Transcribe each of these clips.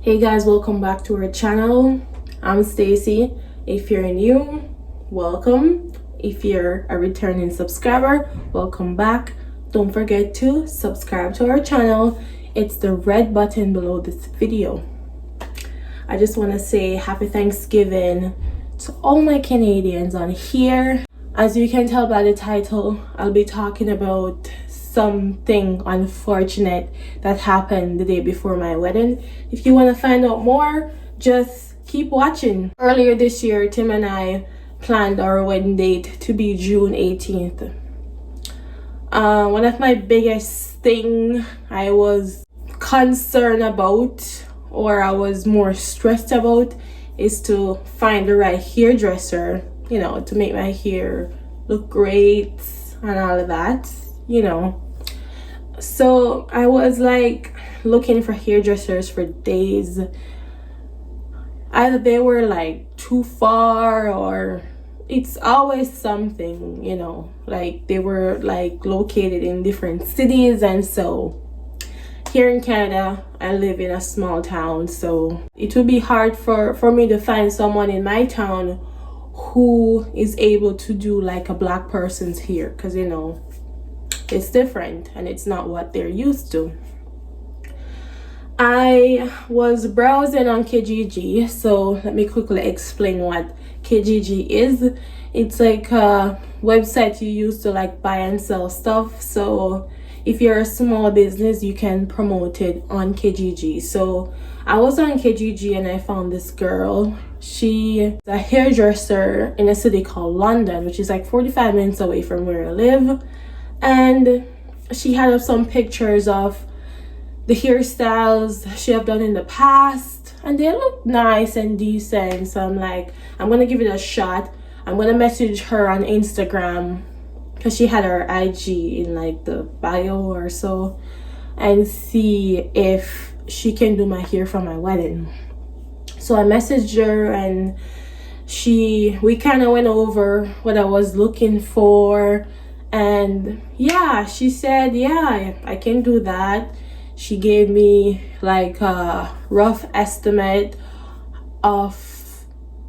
Hey guys, welcome back to our channel. I'm Stacy. If you're new, welcome. If you're a returning subscriber, welcome back. Don't forget to subscribe to our channel. It's the red button below this video. I just want to say happy Thanksgiving to all my Canadians on here. As you can tell by the title, I'll be talking about something unfortunate that happened the day before my wedding. If you want to find out more, just keep watching. Earlier this year, Tim and I planned our wedding date to be June 18th. One of my biggest thing I was concerned about, or I was more stressed about, is to find the right hairdresser, to make my hair look great and all of that, So I was like looking for hairdressers for days. Either they were like too far, or it's always something, like they were like located in different cities. And so here in Canada, I live in a small town, so it would be hard for me to find someone in my town who is able to do like a black person's hair, because it's different and it's not what they're used to. I was browsing on Kijiji, so let me quickly explain what Kijiji is. It's like a website you use to like buy and sell stuff. So if you're a small business, you can promote it on Kijiji. So I was on Kijiji and I found this girl. She's a hairdresser in a city called London, which is like 45 minutes away from where I live. And she had up some pictures of the hairstyles she have done in the past, and they look nice and decent. So I'm like, I'm gonna give it a shot. I'm gonna message her on Instagram, because she had her IG in like the bio or so, and see if she can do my hair for my wedding. So I messaged her, and we kind of went over what I was looking for. And yeah, she said, yeah, I can do that. She gave me like a rough estimate of,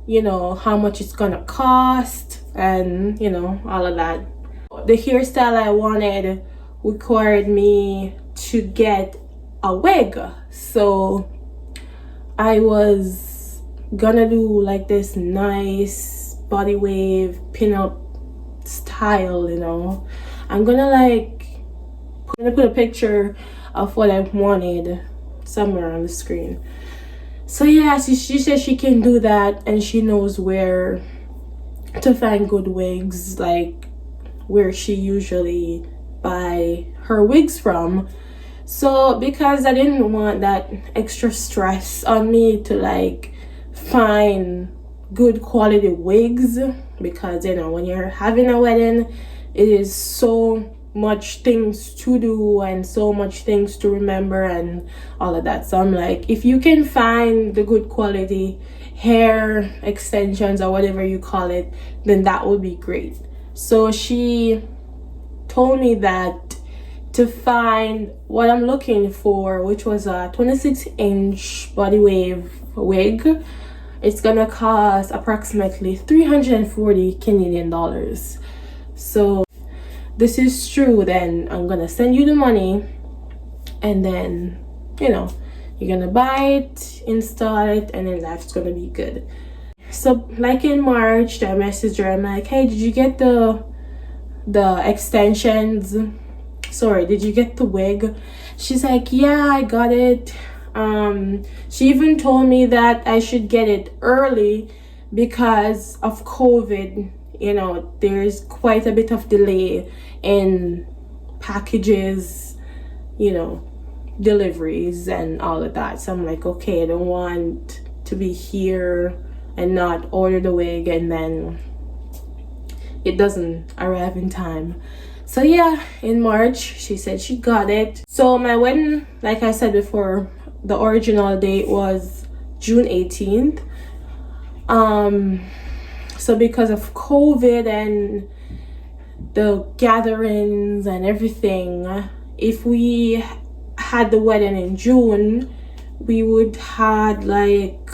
how much it's gonna cost, and, all of that. The hairstyle I wanted required me to get a wig. So I was gonna do like this nice body wave pin-up style. I'm gonna put a picture of what I wanted somewhere on the screen. So yeah, she said she can do that, and she knows where to find good wigs, like where she usually buy her wigs from. So because I didn't want that extra stress on me to like find good quality wigs, because when you're having a wedding, it is so much things to do and so much things to remember and all of that. So I'm like, if you can find the good quality hair extensions or whatever you call it, then that would be great. So she told me that to find what I'm looking for, which was a 26-inch body wave wig, it's gonna cost approximately 340 Canadian dollars. So this is true, then I'm gonna send you the money, and then you're gonna buy it, install it, and then that's gonna be good. So like in March, I messaged her. I'm like, hey, did you get the extensions? Sorry, did you get the wig? She's like, yeah, I got it. She even told me that I should get it early because of COVID. There's quite a bit of delay in packages, deliveries and all of that. So I'm like, okay, I don't want to be here and not order the wig and then it doesn't arrive in time. So yeah, in March, she said she got it. So my wedding, like I said before, the original date was June 18th. So because of COVID and the gatherings and everything, if we had the wedding in June, we would had like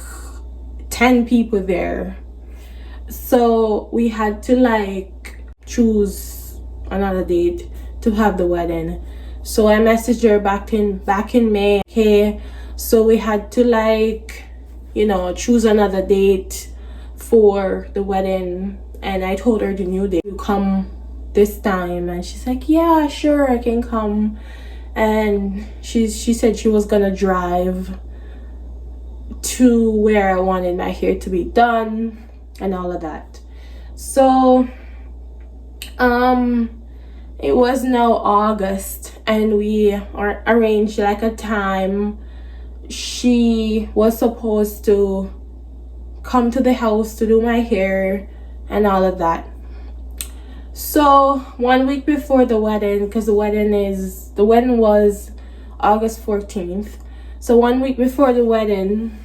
10 people there. So we had to like choose another date to have the wedding. So I messaged her back in May. Hey, so we had to like, you know, choose another date for the wedding, and I told her the new date to come this time, and she's like, yeah, sure, I can come. And she said she was gonna drive to where I wanted my hair to be done and all of that. So it was now August, and we arranged like a time. She was supposed to come to the house to do my hair and all of that. So 1 week before the wedding, because the wedding was August 14th. So 1 week before the wedding,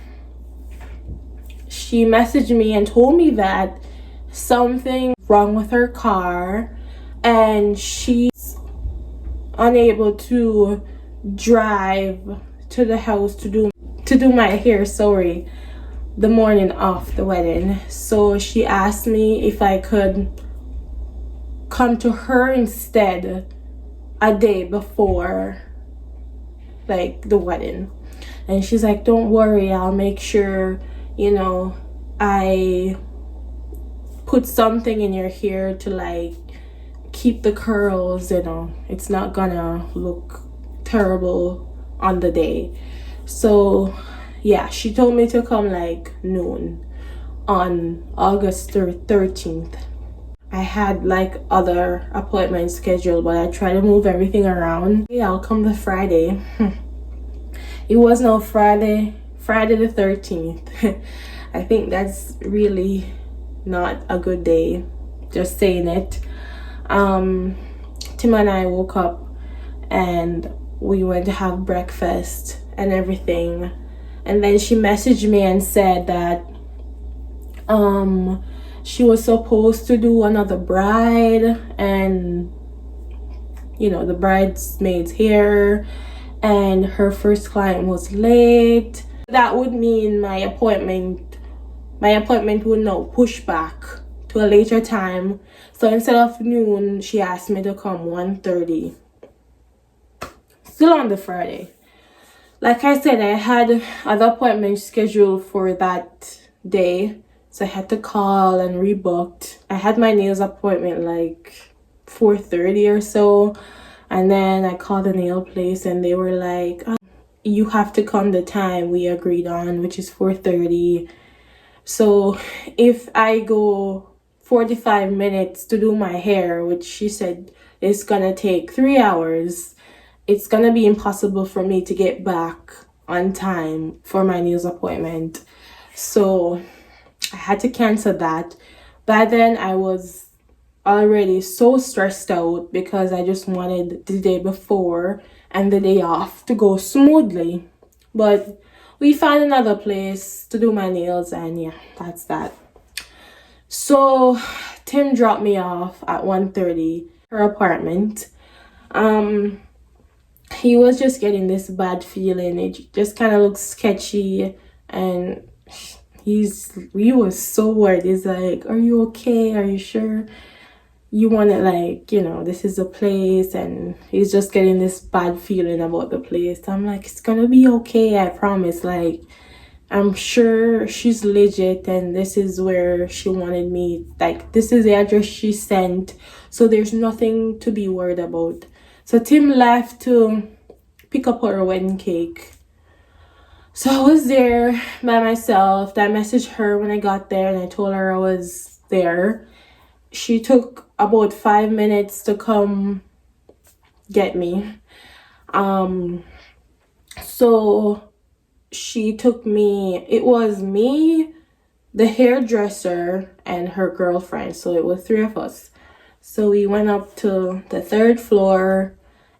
she messaged me and told me that something wrong with her car and she's unable to drive to the house to do my hair, sorry, the morning of the wedding. So she asked me if I could come to her instead a day before like the wedding. And she's like, don't worry, I'll make sure, you know, I put something in your hair to like keep the curls, you know, it's not gonna look terrible on the day. So yeah, she told me to come like noon on August 13th. I had like other appointments scheduled, but I tried to move everything around. Yeah, I'll come the Friday. It was no Friday the 13th. I think that's really not a good day, just saying it. Tim and I woke up and we went to have breakfast and everything, and then she messaged me and said that she was supposed to do another bride and, you know, the bridesmaid's hair, and her first client was late. That would mean my appointment would now push back to a later time. So instead of noon, she asked me to come 1:30. Still on the Friday. Like I said, I had other appointments scheduled for that day, so I had to call and rebooked. I had my nails appointment like 4:30 or so, and then I called the nail place and they were like, oh, you have to come the time we agreed on, which is 4:30. So if I go 45 minutes to do my hair, which she said is gonna take 3 hours, it's gonna be impossible for me to get back on time for my nails appointment. So I had to cancel that. By then I was already so stressed out because I just wanted the day before and the day off to go smoothly. But we found another place to do my nails, and yeah, that's that. So Tim dropped me off at 1:30 her apartment. He was just getting this bad feeling. It just kind of looks sketchy, and he was so worried. He's like, are you okay? Are you sure you want it, like, you know, this is a place? And he's just getting this bad feeling about the place. I'm like, it's gonna be okay, I promise. Like, I'm sure she's legit and this is where she wanted me. Like, this is the address she sent, so there's nothing to be worried about. So Tim left to pick up her wedding cake. So I was there by myself. I messaged her when I got there and I told her I was there. She took about 5 minutes to come get me. So she took me, it was me, the hairdresser, and her girlfriend. So it was 3 of us. So we went up to the 3rd floor,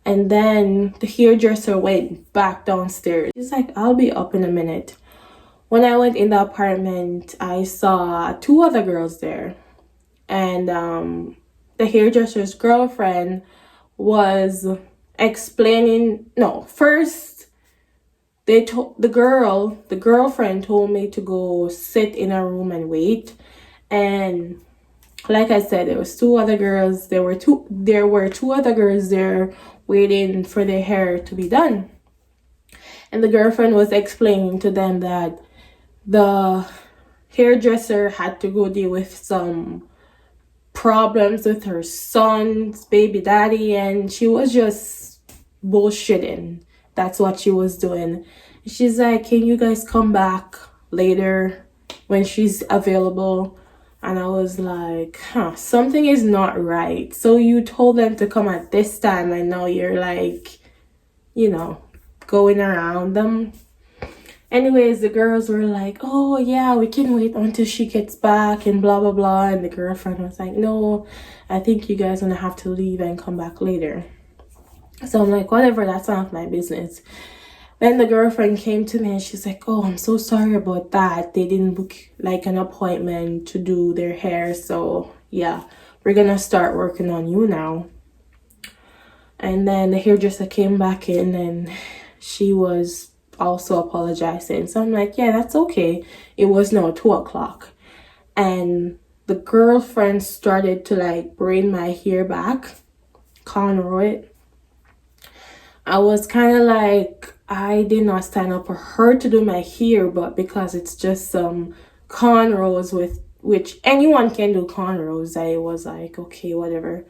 and then the hairdresser went back downstairs. She's like, I'll be up in a minute. When I went in the apartment, I saw 2 other girls there. And the hairdresser's girlfriend was explaining, no, first the girlfriend told me to go sit in a room and wait. And like I said, there was two other girls. There were two other girls there waiting for their hair to be done. And the girlfriend was explaining to them that the hairdresser had to go deal with some problems with her son's baby daddy, and she was just bullshitting. That's what she was doing. She's like, can you guys come back later when she's available? And I was like, something is not right. So you told them to come at this time, and now you're like, going around them. Anyways, the girls were like, oh yeah, we can wait until she gets back and blah blah blah. And the girlfriend was like, no, I think you guys gonna have to leave and come back later. So I'm like, whatever, that's not my business. Then the girlfriend came to me and she's like, oh, I'm so sorry about that. They didn't book like an appointment to do their hair. So yeah, we're gonna start working on you now. And then the hairdresser came back in and she was also apologizing. So I'm like, yeah, that's okay. It was now 2:00. And the girlfriend started to like braid my hair back, cornrow it. I was kind of like, I did not stand up for her to do my hair, but because it's just some cornrows which anyone can do cornrows, I was like, okay, whatever.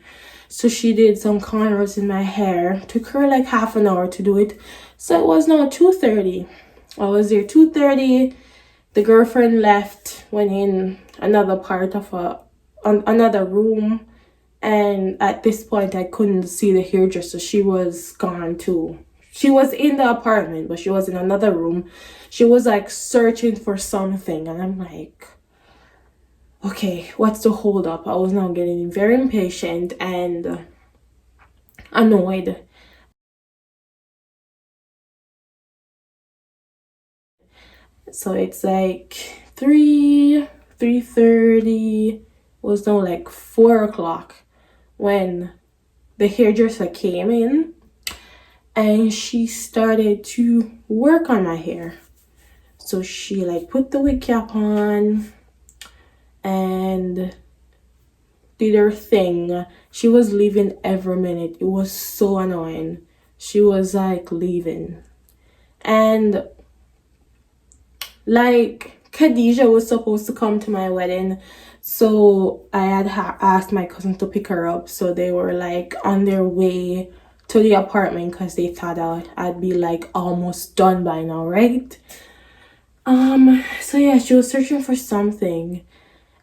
So she did some cornrows in my hair. Took her like half an hour to do it. So it was now 2:30. I was there 2:30. The girlfriend left, went in another part of another room. And at this point, I couldn't see the hairdresser. She was gone too. She was in the apartment, but she was in another room. She was like searching for something. And I'm like, okay, what's the hold up? I was now getting very impatient and annoyed. So it's like 3:30, was now like 4:00 when the hairdresser came in and she started to work on my hair. So she like put the wig cap on and did her thing. She was leaving every minute. It was so annoying. She was like leaving. And like Khadijah was supposed to come to my wedding. So I had asked my cousin to pick her up. So they were like on their way to the apartment because they thought I'd be like almost done by now, right? So yeah, she was searching for something.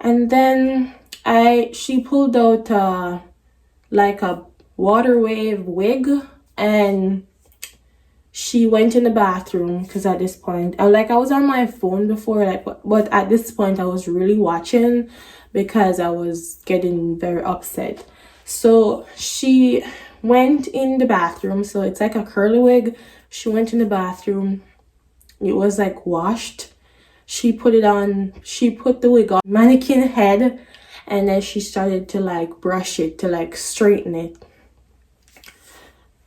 And then she pulled out like a water wave wig, and she went in the bathroom because at this point I was on my phone before, like, but at this point I was really watching because I was getting very upset. So she went in the bathroom. So it's like a curly wig. She went in the bathroom. It was like washed. She put it on. She put the wig on mannequin head, and then she started to like brush it to like straighten it.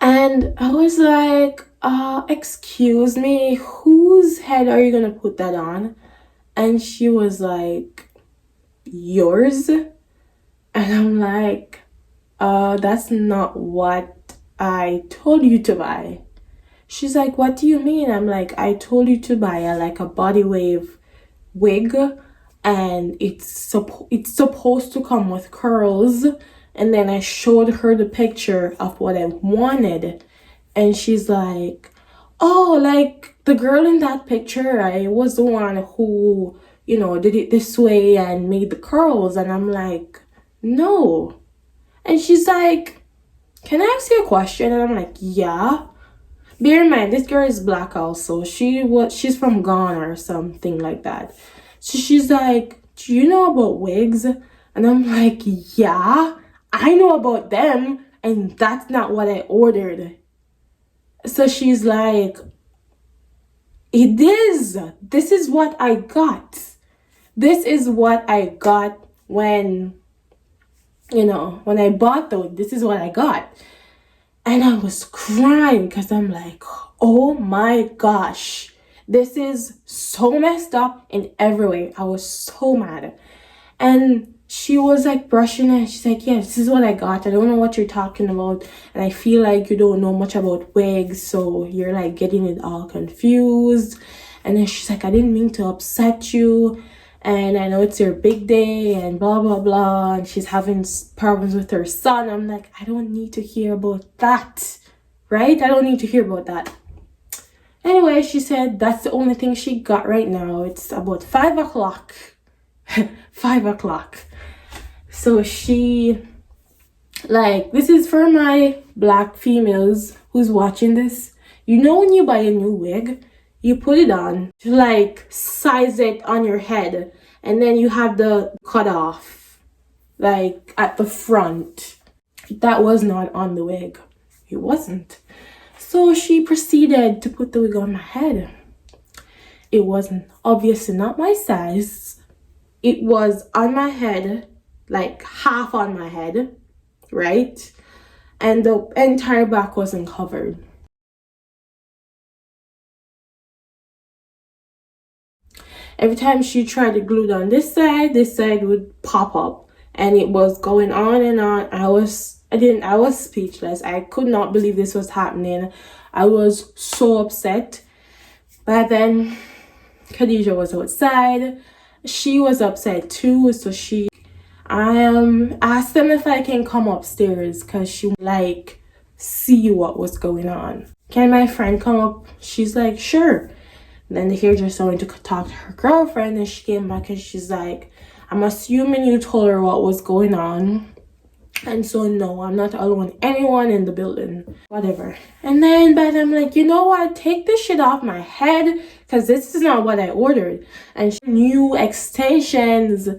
And I was like, excuse me, whose head are you gonna put that on? And she was like, yours. And I'm like, that's not what I told you to buy. She's like, what do you mean? I'm like, I told you to buy a body wave wig, and it's supposed to come with curls. And then I showed her the picture of what I wanted, and she's like, oh, like the girl in that picture, I was the one who, did it this way and made the curls. And I'm like, no. And she's like, can I ask you a question? And I'm like, yeah. Bear in mind, this girl is black also. She's from Ghana or something like that. So she's like, do you know about wigs? And I'm like, yeah, I know about them, and that's not what I ordered. So she's like, it is. This is what I got. This is what I got when I bought the wig. This is what I got. And I was crying because I'm like, oh my gosh, this is so messed up in every way. I was so mad. And she was like brushing it. She's like, yeah, this is what I got. I don't know what you're talking about. And I feel like you don't know much about wigs. So you're like getting it all confused. And then she's like, I didn't mean to upset you. And I know it's your big day and blah, blah, blah. And she's having problems with her son. I'm like, I don't need to hear about that. Right? I don't need to hear about that. Anyway, she said that's the only thing she got right now. It's about 5 o'clock. 5 o'clock. So she, like, this is for my black females who's watching this. You know, when you buy a new wig, you put it on, like size it on your head, and then you have the cut off, like at the front. That was not on the wig. It wasn't. So she proceeded to put the wig on my head. It wasn't obviously not my size. It was on my head, like half on my head, right? And the entire back wasn't covered. Every time she tried to glue down this side would pop up, and it was going on and on. I was speechless. I could not believe this was happening. I was so upset. But then Khadija was outside. She was upset too, so I asked them if I can come upstairs because she like see what was going on. Can my friend come up? She's like, sure. And then the hairdresser went to talk to her girlfriend, and she came back and she's like, I'm assuming you told her what was going on. And so no, I'm not allowing anyone in the building, whatever. And then but I'm like, you know what, take this shit off my head because this is not what I ordered. And new extensions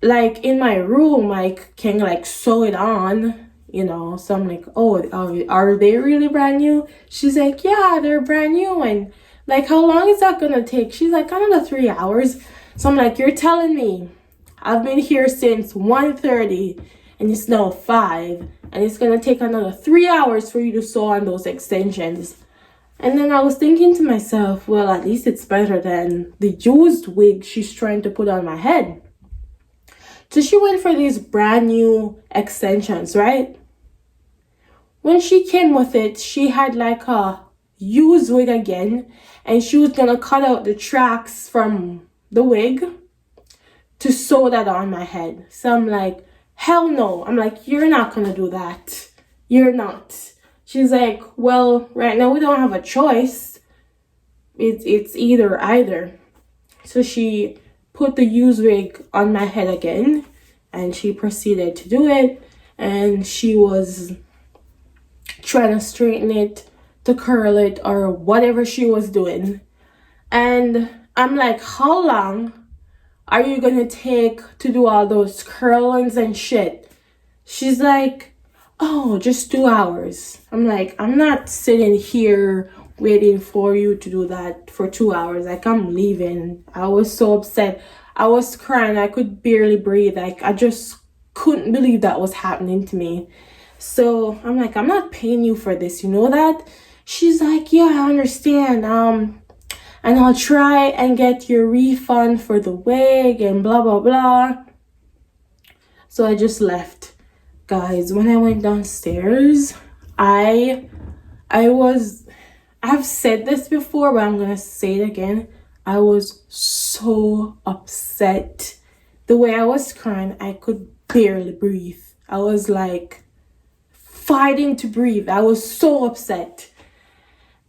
like in my room, like can like sew it on, you know. So I'm like, oh, are they really brand new? She's like, yeah, they're brand new. And like, how long is that gonna take? She's like, another 3 hours. So I'm like, you're telling me I've been here since 1:30 and it's now 5, and it's gonna take another 3 hours for you to sew on those extensions. And then I was thinking to myself, well, at least it's better than the used wig she's trying to put on my head. So she went for these brand new extensions, right? When she came with it, she had like a used wig again, and she was gonna cut out the tracks from the wig to sew that on my head. So I'm like, hell no. I'm like, you're not gonna do that. You're not. She's like, well, right now we don't have a choice. It's either. So she put the used wig on my head again, and she proceeded to do it, and she was trying to straighten it, to curl it, or whatever she was doing. And I'm like, how long are you gonna take to do all those curlings and shit? She's like, oh, just 2 hours. I'm like, I'm not sitting here waiting for you to do that for 2 hours. Like, I'm leaving. I was so upset. I was crying. I could barely breathe. Like, I just couldn't believe that was happening to me. So I'm like, I'm not paying you for this, you know that? She's like, yeah, I understand. And I'll try and get your refund for the wig and blah, blah, blah. So I just left. Guys, when I went downstairs, I've said this before, but I'm gonna say it again. I was so upset. The way I was crying, I could barely breathe. I was like fighting to breathe. I was so upset.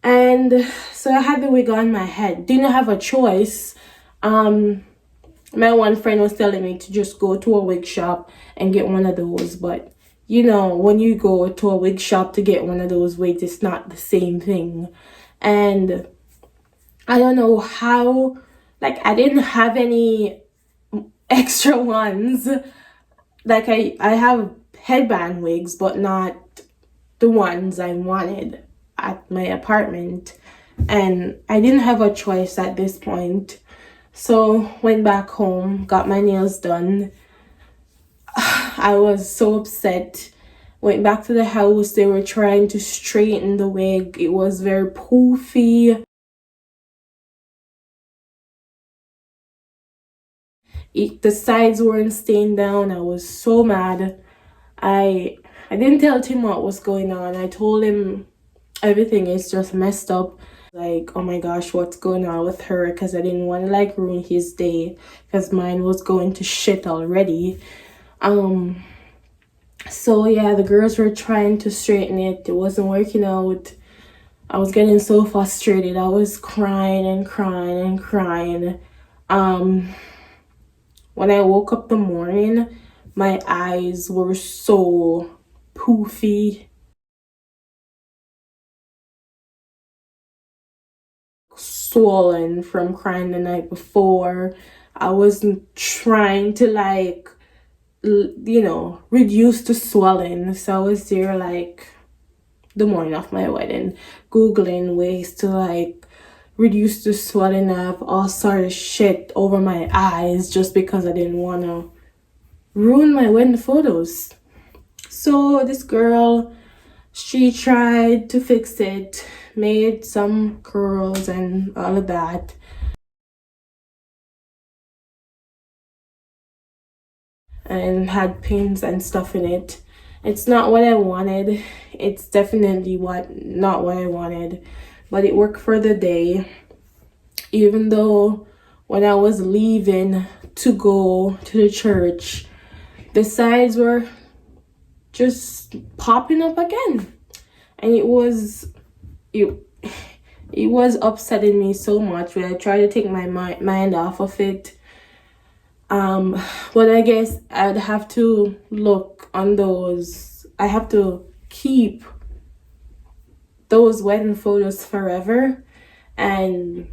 And so I had the wig on my head. Didn't have a choice. My one friend was telling me to just go to a wig shop and get one of those. But, you know, when you go to a wig shop to get one of those wigs, it's not the same thing. And I don't know how, like, I didn't have any extra ones. Like, I have headband wigs, but not the ones I wanted at my apartment. And I didn't have a choice at this point. So went back home, got my nails done. I was so upset Went back to the house. They were trying to straighten the wig. It was very poofy. The sides weren't staying down. I was so mad. I didn't tell Tim what was going on. I told him everything is just messed up. Like, oh my gosh, what's going on with her? Because I didn't want to like ruin his day, because mine was going to shit already. So yeah, the girls were trying to straighten it. It wasn't working out. I was getting so frustrated. I was crying and crying and crying. When I woke up the morning, my eyes were so poofy, swollen from crying the night before. I wasn't trying to like, reduce the swelling. So I was there like the morning of my wedding, Googling ways to like reduce the swelling. Of all sort of shit over my eyes just because I didn't want to ruin my wedding photos. So this girl, she tried to fix it, made some curls and all of that. And had pins and stuff in it. It's not what I wanted. It's definitely not what I wanted. But it worked for the day. Even though when I was leaving to go to the church, the sides were just popping up again. And it was upsetting me so much when I tried to take my mind off of it. But I guess I'd have to look on those. I have to keep those wedding photos forever. And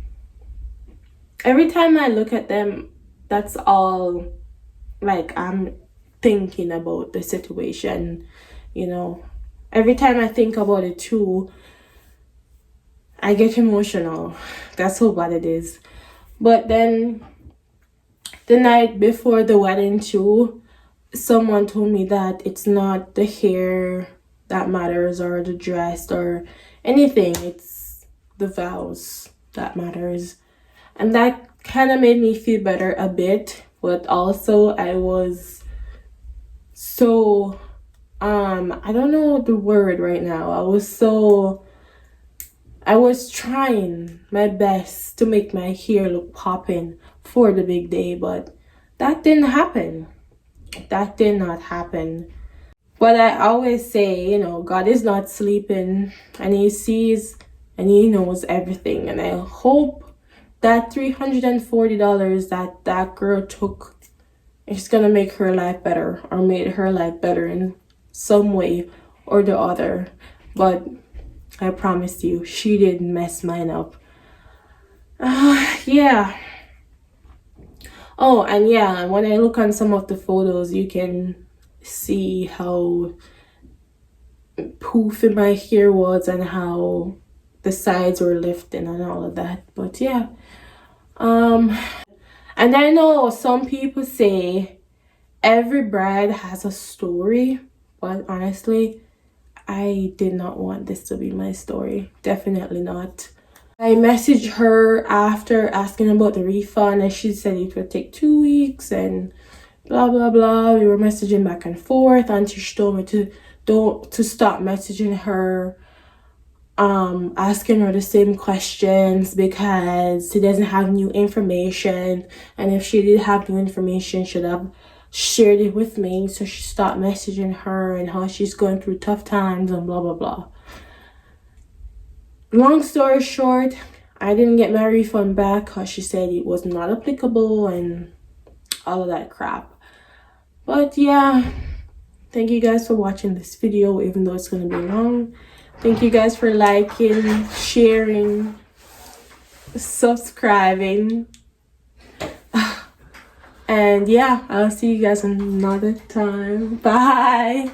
every time I look at them, that's all like I'm thinking about the situation, Every time I think about it too, I get emotional. That's how bad it is. But then the night before the wedding too, someone told me that it's not the hair that matters or the dress or anything. It's the vows that matters. And that kind of made me feel better a bit. But also I was so, I don't know the word right now. I was trying my best to make my hair look popping for the big day, but that didn't happen. That did not happen. But I always say, God is not sleeping, and he sees and he knows everything. And I hope that $340 that girl took is gonna make her life better, or made her life better in some way or the other. But I promise you, she did mess mine up. Yeah. Oh, and yeah, when I look on some of the photos, you can see how poofy my hair was and how the sides were lifting and all of that. But yeah. And I know some people say every bride has a story, but honestly, I did not want this to be my story. Definitely not. I messaged her after asking about the refund, and she said it would take 2 weeks and blah blah blah. We were messaging back and forth until she told me to stop messaging her, asking her the same questions because she doesn't have new information, and if she did have new information, should have shared it with me. So she stopped messaging her and how she's going through tough times and blah blah blah. Long story short, I didn't get my refund back because she said it was not applicable and all of that crap. But yeah, thank you guys for watching this video, even though it's going to be long. Thank you guys for liking, sharing, subscribing. And yeah, I'll see you guys another time. Bye.